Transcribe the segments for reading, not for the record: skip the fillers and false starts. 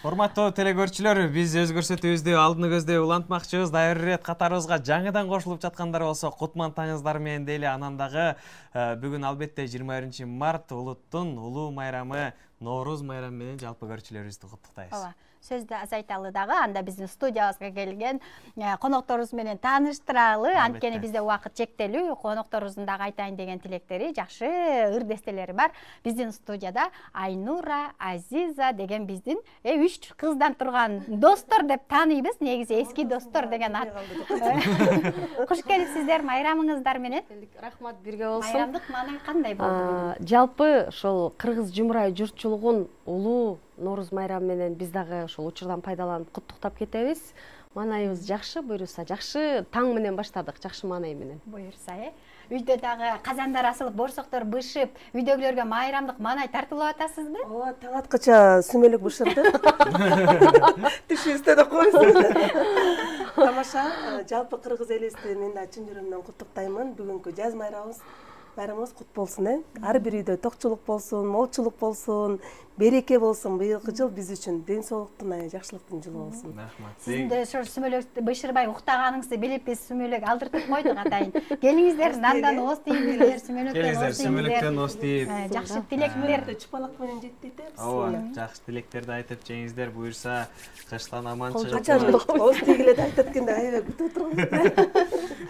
Урматтуу телекөрүүчүлөр, биз өз көрсөтүүбүздү алдыны көздөй улантмакчыбыз. Дагы бир ирет катарыбызга жаңыдан кошулуп жаткандар болсо, кутман таңыңыздар менен дейли. Анан дагы бүгүн албетте 21-март улуттун улуу майрамы, Норуз майрамы менен жалпы көрүүчүлөрүбүздү куттуктайбыз. Сөздү азайталы дагы, анда биздин студиябызга келген конокторубуз менен тааныштыралы. Анткени бизде убакыт чектелүү, конокторубуздун дагы айтайын деген тилектери, жакшы ыр-дестелери бар. Биздин студияда Айнура, Азиза деген биздин 3 кыздан турган достор деп тааныйбыз. Негизи эски достор деген ат. Куш келипсиздер, майрамыңыздар менен. Рахмат, бирге болсун. Майрамдык маанай кандай болду? Жалпы ошол кыргыз жумурай журтчулугун улуу Норуз майрамы менен биз дагы ошол учурдан пайдаланып куттуктап кетебиз. Маанайыбыз жакшы, буюрса жакшы таң менен баштадык, жакшы маанай менен. Буюрса, үйдө дагы казандар асылып, борсоктор бышып, үйдөгүлөргө майрамдык маанай тартуулап атасызбы? Ооба, таң аткача сүмөлөк бышырды. Түшүбүздө да койсун. Тамаша, жалпы кыргыз элибизди мен да чын жүрөгүмдөн куттуктаймын. Бүгүнкү жаз майрамыбыз кут болсун, Ар бир үйдө токчулук болсун, молчулук болсун, береке болсун. Быйылкы жыл биз үчүн ден соолуктун, жакшылыктын жылы болсун. Рахмат. Сиздин да ошол сүмөлөк бышырбай уктаганыңызды билип биз сүмөлөк алдыртып койдук атайын. Келиңиздер, нандан ооз тийиңиздер, сүмөлөктөн ооз тийип. Жакшы тилектер. Чыпалак менен жеттетебиз. Ооба, жакшы тилектерди айтып жеңиздер, буюрса кыштан аман чыгып. Качан ооз тийгиле айтат экен да, аябай күтүп турганбыз.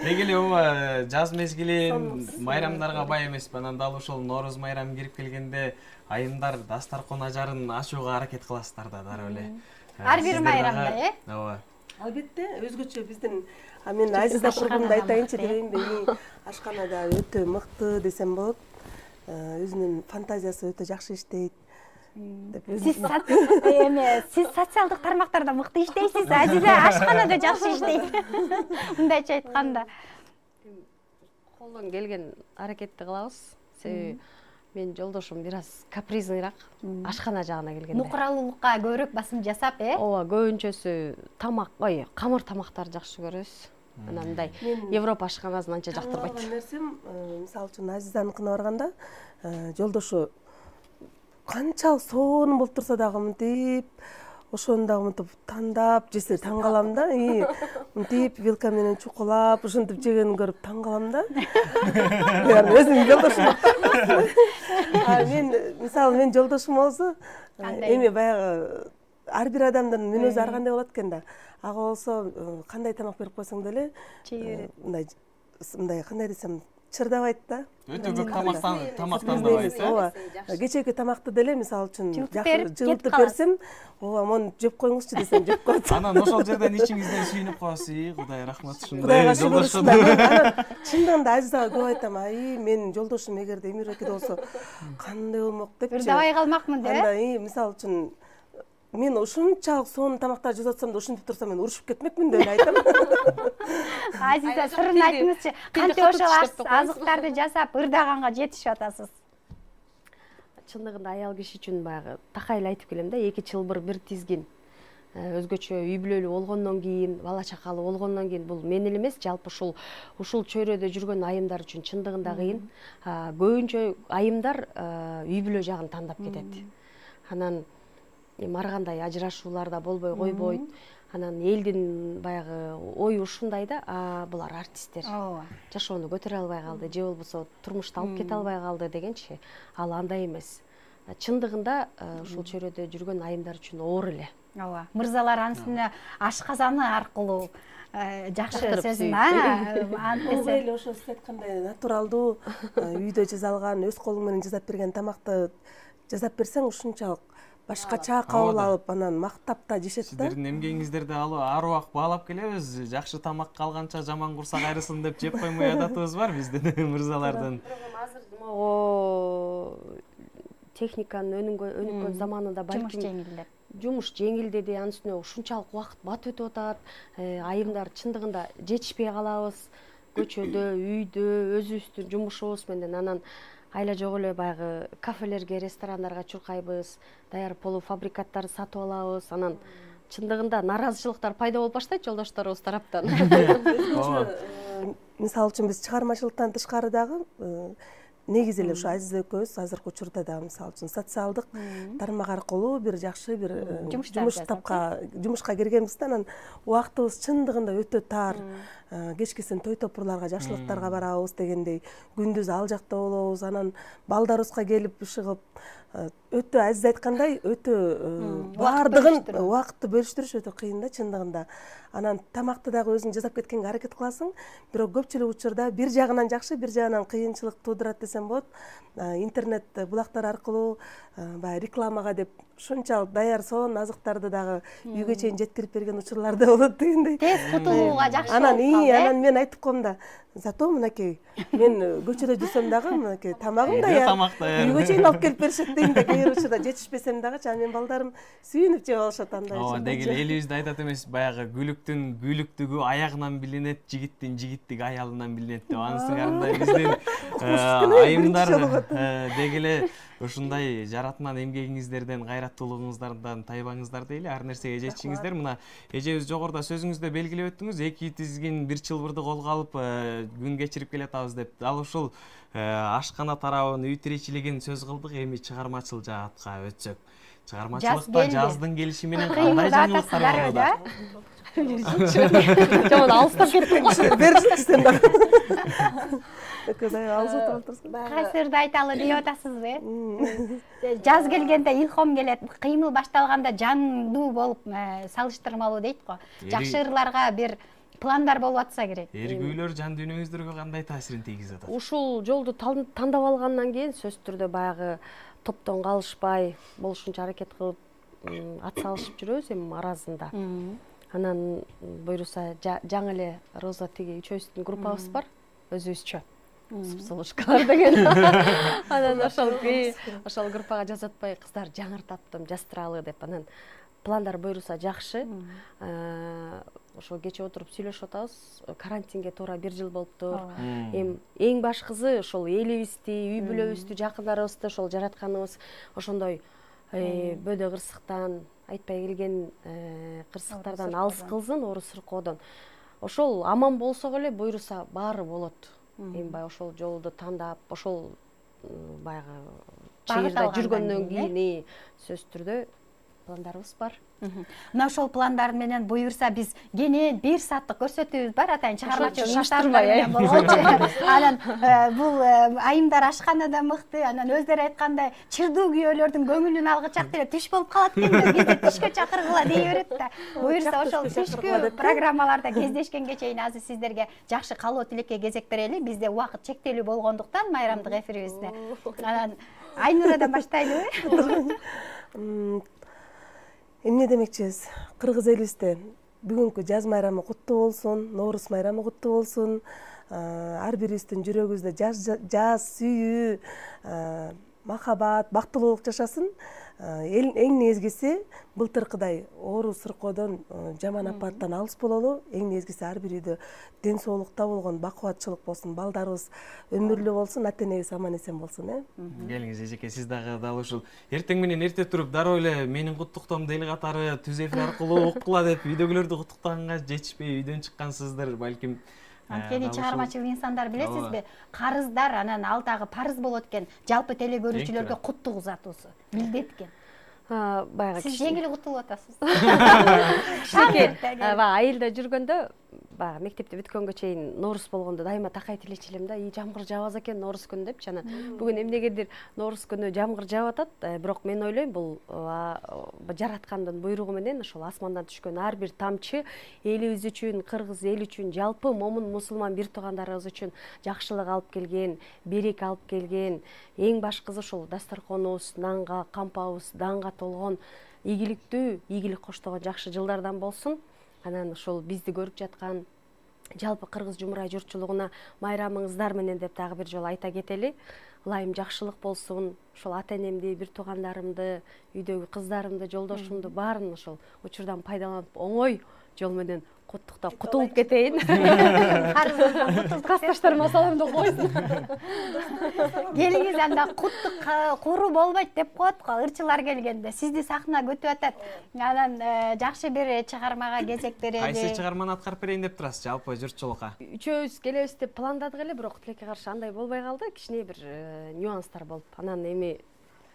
Деги эле ооба, жаз мезгили майрамдарга бай эмес. Анан дал ошол Норуз майрамы кирип келгенде айымдар дастаркан ажарын ачууга аракет кыласыздар да дароо эле. Ар бир майрамда, Ооба. Албетте, өзгөчө биздин мен Азиза курбумду айтайынчы дебейинби, ашканада өтө мыкты десем болот. Өзүнүн фантазиясы өтө жакшы иштейт. Сиз социалдык тармактарда мыкты иштейсиз, Азиза ашканада жакшы иштейт. Мындайча айтканда. Колдон келген аракетти кылабыз. Себеби мен жолдошум бир аз капризныйраак, ашкана жагына келгенде. Нукуралуулукка көбүрөөк басым жасап, Ооба, көбүнчөсү тамак, камыр тамактарды жакшы көрөбүз. Анан мындай Европа ашканасын анча жактырбайт. Калган нерсем, мисалы үчүн Азизаныкына барганда, жолдошу канчалык сонун болуп турса дагы мынтип, ошону дагы мынтип тандап жесе таң калам да. Мынтип вилка менен чукулап, ушинтип жегенин көрүп таң калам да. Өзүм жолдошум. Мен жолдошум болсо, эми баягы ар бир адамдын мүнөзү ар кандай болот экен да. Ага болсо кандай тамак берип койсоң деле, мындай кандай десем, чырдабайт да. Өтө көп тамактанбайт. Ооба. Кечээки тамакты деле мисалы үчүн жылытып берсем, ооба, мону жеп коюңузчу десем жеп коет. Анан ошол жерден ичиңизден сүйүнүп коесуз. Кудай рахмат ушундай жолдошум. Чындыгында Азизага көп айтам, мен жолдошум эгерде эмирекеде болсо кандай болмок депчи. Ырдабай калмакмын деп. Анда мисалы үчүн мен ушунчалык сонун тамактар жасап атсам да ушинтип турсам мен урушуп кетмекмин деп айтам. Азиза, сырын айтыңызчы. Кантип ошол азыктарды жасап ырдаганга жетишип атасыз? Чындыгында аял киши үчүн баягы такайла айтып келем да, 2 чылбыр бир тизгин. Өзгөчө үй бүлөлүү болгондон кийин, бала чакалуу болгондон кийин бул мен эле эмес, жалпы ушул чөйрөдө жүргөн айымдар үчүн чындыгында кыйын. Көбүнчө айымдар үй бүлө жагын тандап кетет. Анан ар кандай ажырашуулар да болбой койбойт. Анан элдин баягы ою ушундай да, булар артисттер. Жашоону көтөрө албай калды, же болбосо турмушта алып кете албай калды дегенчи. Ал андай эмес. Чындыгында ушул чөйрөдө жүргөн айымдар үчүн оор эле. Ооба. Мырзалар анысына ашказаны аркылуу жакшы сөзүн антесе эле ошо сиз айткандай натуралдуу үйдө жасалган, өз колуң менен жасап берген тамакты жасап берсең ушунчалык башкача кабыл алып, анан мактап да жешет да. Сиздердин эмгегиңиздерди ар убак баалап келебиз. Жакшы тамак калганча жаман курсак айрысын деп жеп коймой адатыбыз бар биздин мырзалардын. Азыр могу техниканын өнүккөн заманында балким жумуш жеңилдеди, анын үстүнө ушунчалык убакыт батып өтүп атат. Айымдар чындыгында жетишпей калабыз. Көчөдө, үйдө, өзүбүздүн жумушубуз менен анан айла жок эле баягы кафелерге, ресторандарга чуркайбыз, даяр полуфабрикаттарды сатып алабыз. Анан чындыгында нааразычылыктар пайда болуп баштайт жолдошторубуз тараптан. Мисалы үчүн биз чыгармачылыктан тышкары дагы негизи эле ушу Азиза экөөбүз азыркы учурда дагы мисалы үчүн социалдык тармак аркылуу бир жакшы бир жумушка киргенбиз да, анан убактыбыз чындыгында өтө тар. Кечкисин той топурларга, жакшылыктарга барабыз дегендей, күндүз ал жакта болобуз, анан балдарыбызга келип ишигип өтө Азиз айткандай өтө баардыгын убакытты бөлүштүрүш өтө кыйын да чындыгында. Анан тамакты дагы өзүң жасап кеткенге аракет кыласың, бирок көпчүлүк учурда бир жагынан жакшы, бир жагынан кыйынчылык туудурат десем болот. Интернет булактар аркылуу баягы рекламага деп ушунчалык даяр сонун азыктарды дагы үйгө чейин жеткирип берген учурлар да болот дегендей. Тез кутулууга жакшы. Анан мен айтып коем да, зато мынакей мен көчөдө жүрсөм дагы мынакей тамагым даяр. Үйгө чейин алып келип беришет дейм да, кээ бир учурда жетишпесем дагы, менин балдарым сүйүнүп жеп алышат андай. Ооба, деги эле элибизде айтат эмес, баягы гүлүктүн гүлүктүгү аягынан билинет, жигиттин жигиттиги аялынан билинет деп. Анын сыңарындай биздин айымдар деги эле ушундай жаратман эмгегиңиздерден, кайраттуулугуңуздардан тайбаңыздар дейли, ар нерсеге жетишиңиздер. Мына эжебиз жогоруда сөзүңүздө белгилеп өттүңүз, 2 тизгин бир чылбырды колго алып күн кечирип келатабыз деп. Ал ушул ашкана тарабын, үй тиричилигин сөз кылдык. Эми чыгармачыл жаатка өтсөк. Чыгармачылыкта жаздын келиши менен кандай жаңылыктар бар да? Жаман алыстап кеттиң. Берчи сен дагы. Алысып турсуң. Кайсы ырды айталы деп атасызбы? Жаз келгенде илхом келет, кыймыл башталганда жандуу болуп салыштырмалуу дейт го. Жакшы ырларга бир пландар болуп атса керек. Эргүүлөр жан дүйнөңүздөргө кандай таасирин тийгизип атат? Ушул жолду тандап алгандан кийин сөзсүз түрдө баягы топтон калышпай болушунча аракет кылып ат салышып жүрөбүз эми арасында. Анан буюрса жаңы эле Роза тиги үчөөбүздүн группабыз бар, өзүбүзчө. Сулушкалар деген. Анан ошол группага жазатпай кыздар жаңыр таптым, жаздыралы деп. Анан пландар буюрса жакшы. Ошол кече отуруп сүйлөшүп атабыз. Карантинге туура 1 жыл болуптур. Эң башкысы ошол элибизди, үй бүлөбүздү, жакындарыбызды ошол жаратканыбыз ошондой бөдө кырсыктан, айтпай келген кырсыктардан алыс кылсын, ору сыркоодон. Ошол аман болсок эле буюрса баары болот. Эми баягы ошол жолду тандап, ошол баягы чыйырда жүргөндөн кийин сөзсүз түрдө пландарыбыз бар. Мына ошол пландар менен буюрса биз кенен 1 сааттык көрсөтүүбүз бар, атайын чыгармачыл шаштырбай болгончу. Анан бул айымдар ашканада мыкты, анан өздөрү айткандай чырдуу күйөөлөрдүн көңүлүн алгычак деле түш болуп калат экен, бизди түшкө чакыргыла дей берет да. Буюрса ошол түшкү программаларда кездешкенге чейин азыр сиздерге жакшы каалоо тилекке кезек берели. Бизде убакыт чектелүү болгондуктан майрамдык эфирибизде. Анан Айнурадан баштайлыбы? Эмне демекчибиз? Кыргыз элибизде бүгүнкү жаз майрамы куттуу болсун, Ноорус майрамы куттуу болсун. Ар бирибиздин жүрөгүбүздө жаз сүйүү, махабат, бактылуулук жашасын. Эң негизгиси былтыркыдай оору сыркоодон, жаман апаттан алыс бололу. Эң негизгиси ар бир үйдө ден соолукта болгон, бакубатчылык болсун, балдарыбыз өмүрлүү болсун, ата-энебиз аман эсен болсун, Келиңиз эжеке, сиз дагы дал ушул эртең менен эрте туруп дароо эле менин куттуктоомду эл катары түз эфир аркылуу уккула деп үйдөгүлөрдү куттуктаганга жетишпей үйдөн чыккансыздар, балким. Анткени чыгармачыл инсандар билесизби, карыздар, анан ал дагы парыз болот экен, жалпы теле көрүүчүлөргө куттук узатуусу милдет экен. Баягы сиз жеңил куттулуп атасыз. Айылда жүргөндө, баягы мектепти бүткөнгө чейин Ноорус болгондо дайыма такай тилечи элем да, жамгыр жаабаса экен Ноорус күнү депчи. Анан бүгүн эмнегедир Ноорус күнү жамгыр жаап атат, бирок мен ойлойм бул жараткандын буйругу менен ошол асмандан түшкөн ар бир тамчы элибиз үчүн, кыргыз эл үчүн, жалпы момун мусулман бир туугандарыбыз үчүн жакшылык алып келген, берек алып келген. Эң башкысы ошол дасторконубуз нанга, кампабыз данга толгон, ийгиликтүү, ийгилик коштогон жакшы жылдардан болсун. Анан ошол бизди көрүп жаткан жалпы кыргыз жумурай журтчулугуна майрамыңыздар менен деп дагы бир жолу айта кетели. Ылайым жакшылык болсун, ошол ата-энемди, бир туугандарымды, үйдөгү кыздарымды, жолдошумду баарын ошол учурдан пайдаланып оңой жол менен куттуктап кутулуп кетейин. Классташтарыма салам деп койсун. Келиңиз анда куттук куру болбойт деп коет го ырчылар келгенде. Сизди сахна күтүп атат. Анан жакшы бир чыгармага кезек берели. Кайсы чыгарманы аткарып берейин деп турасыз жалпы журтчулукка? Үчөөбүз келебиз деп пландадык эле, бирок тилекке каршы андай болбой калды. Кичине бир нюанстар болуп. Анан эми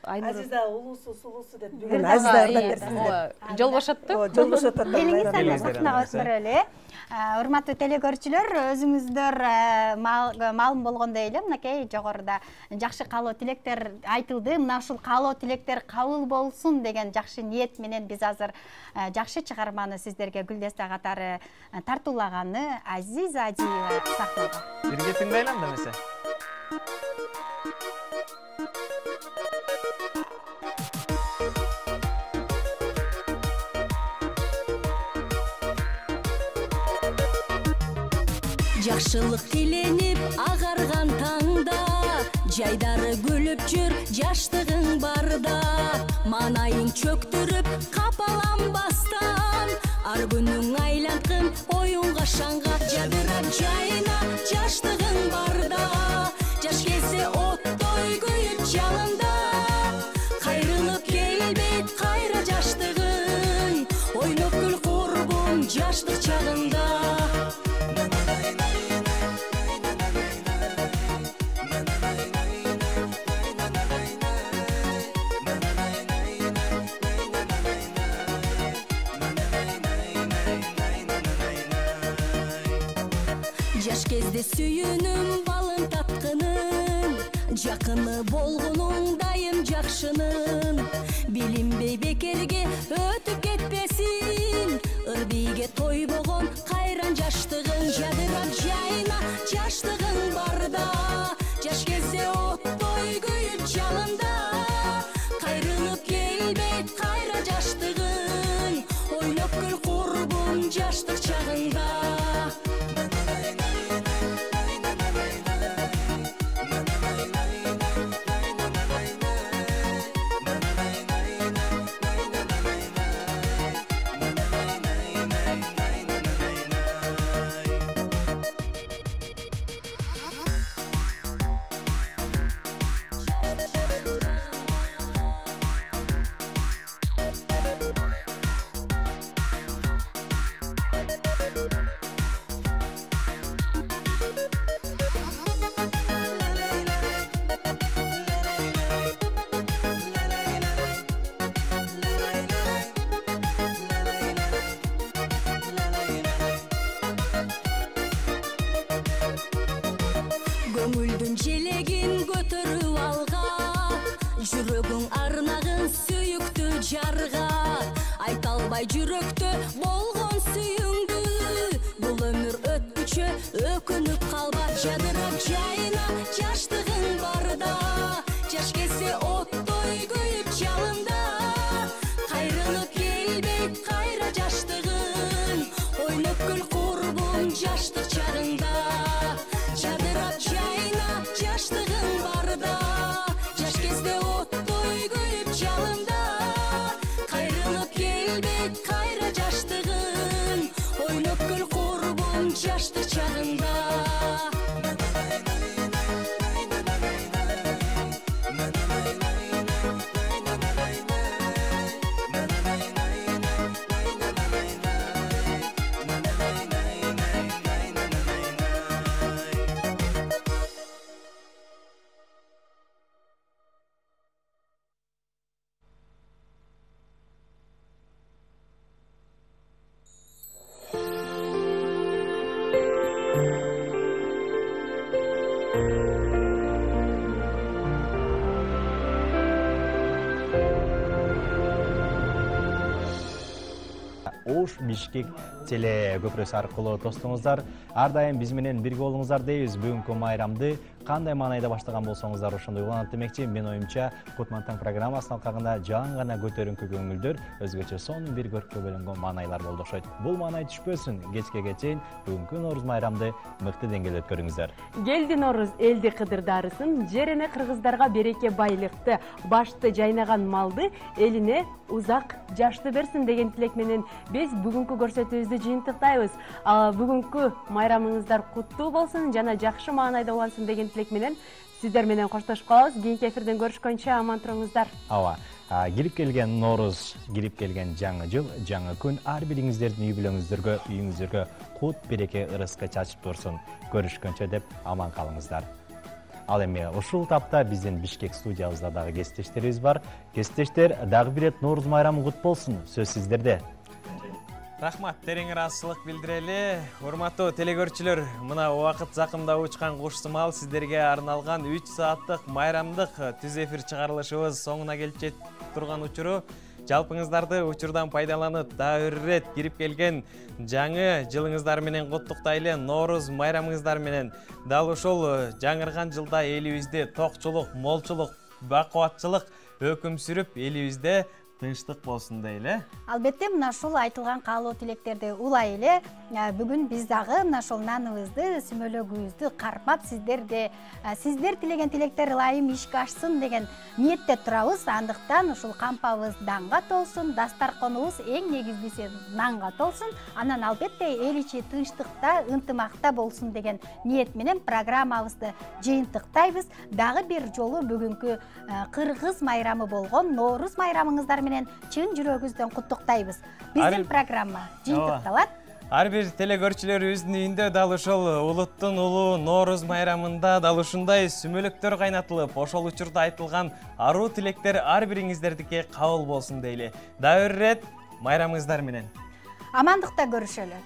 Азиза улуусу сулуусу деп бүгүн Азиза берсиңер. Жол бошотту. Жол бошотот. Келиңиз анда сахнага өтүрөлү. Урматтуу телекөрүүчүлөр, өзүңүздөр маалым болгондой эле мынакей жогоруда жакшы каалоо тилектер айтылды. Мына ушул каалоо тилектер кабыл болсун деген жакшы ниет менен биз азыр жакшы чыгарманы сиздерге Гүлдеста катары тартуулаганы Азиза Адиева сахнага. Бирге тыңдайлы анда эмесе. Жакшылык тиленип агарган таңда, жайдары күлүп жүр жаштыгың барда. Манайың чөктүрүп капаланбастан, ар күнүң айланткын оюнга шаңга. Жадырап жайна жаштыгың барда, жаш келсе оттой күйүп жалында. Кайрылып келбейт кайра жаштыгың, ойноп күл курбум жаштык чагында. Жаш кезде сүйүнүм балын таткынын, жакыны болгонуң дайым жакшынын. Билинбей бекерге өтүп кетпесин, ырбийге тойбогон кайран жаштыгың. Жадырап жайна жаштыгың барда, жаш кезде оттой күйүп жалында. Кайрылып келбейт кайра жаштыгың, ойноп күл курбум жаштык чагында. Көңүлдүн желегин көтөрүп алга, жүрөгүң арнагын сүйүктүү жарга. Айта албай жүрөктө болгон сүйүңдү, бул өмүр өткүчө өкүнүп калба. Жадырап жайна жаштыгың барда, жаш келсе оттой күйүп жалында. Кайрылып келбейт кайра жаштыгың, ойноп күл курбум жаштык чагында. Жадырап жайна жаштыгың барда, жаш кезде оттой күйүп жалында. Кайрылып келбейт кайра жаштыгың, ойноп күл курбум жаштык чагында. Ош Бишкек теле көпүрөсү аркылуу достуңуздар ар дайым биз менен бирге болуңуздар дейбиз. Бүгүнкү майрамды кандай маанайда баштаган болсоңуздар ошондой уланат демекчи. Мен оюмча Кутман таң программасынын алкагында жан гана көтөрүңкү көңүлдөр, өзгөчө сонун бир көрккө бөлөнгөн маанайлар болду окшойт. Бул маанай түшпөсүн. Кечке чейин бүгүнкү Нооруз майрамды мыкты деңгээлде өткөрүңүздөр. Келди Нооруз элди кыдырдарысын, жерине кыргыздарга береке байлыкты, башты жайнаган малды элине узак жашты берсин деген тилек менен биз бүгүнкү көрсөтүүбүздү жыйынтыктайбыз. Бүгүнкү майрамыңыздар куттуу болсун жана жакшы маанайда улансын деген тилек менен сиздер менен коштошуп калабыз. Кийинки эфирден көрүшкөнчө аман туруңуздар. Ооба. Кирип келген Нооруз, кирип келген жаңы жыл, жаңы күн ар бириңиздердин үй бүлөңүздөргө, үйүңүздөргө кут береке ырыска чачып турсун. Көрүшкөнчө деп аман калыңыздар. Ал эми ушул тапта биздин Бишкек студиябызда дагы кесиптештерибиз бар. Кесиптештер, дагы бир рет Нооруз майрамы кут болсун. Сөз сиздерде. Рахмат, терең ыраазычылык билдирели. Урматтуу телекөрүүчүлөр, мына убакыт жакында учкан куш сымал сиздерге арналган 3 сааттык майрамдык түз эфир чыгарылышыбыз соңуна келип турган учуру. Жалпыңыздарды учурдан пайдаланып, дагы бир рет кирип келген жаңы жылыңыздар менен куттуктайлы. Нооруз майрамыңыздар менен дал ушул жаңырган жылда элибизде токчулук, молчулук, бакубатчылык өкүм сүрүп, элибизде тынчтык болсун дейле. Албетте мына ушул айтылган каалоо тилектерди улай эле бүгүн биз дагы мына ушул наныбызды, сүмөлөгүбүздү кармап сиздер тилеген тилектер ылайым ишке ашсын деген ниетте турабыз. Андыктан ушул кампабыз данга толсун, дастарконубуз эң негизгиси нанга толсун. Анан албетте эл ичи тынчтыкта, ынтымакта болсун деген ниет менен программабызды жыйынтыктайбыз. Дагы бир жолу бүгүнкү кыргыз майрамы болгон Нооруз майрамыңыздар менен чын жүрөгүбүздөн куттуктайбыз. Биздин программа жыйынтыкталат. Ар бир телекөрүүчүлөрүбүздүн үйүндө дал ушул улуттун улуу Нооруз майрамында дал ушундай сүмөлөктөр кайнатылып, ошол учурда айтылган аруу тилектер ар бириңиздердикке кабыл болсун дейли. Дагы бир рет майрамыңыздар менен. Амандыкта көрүшөлү.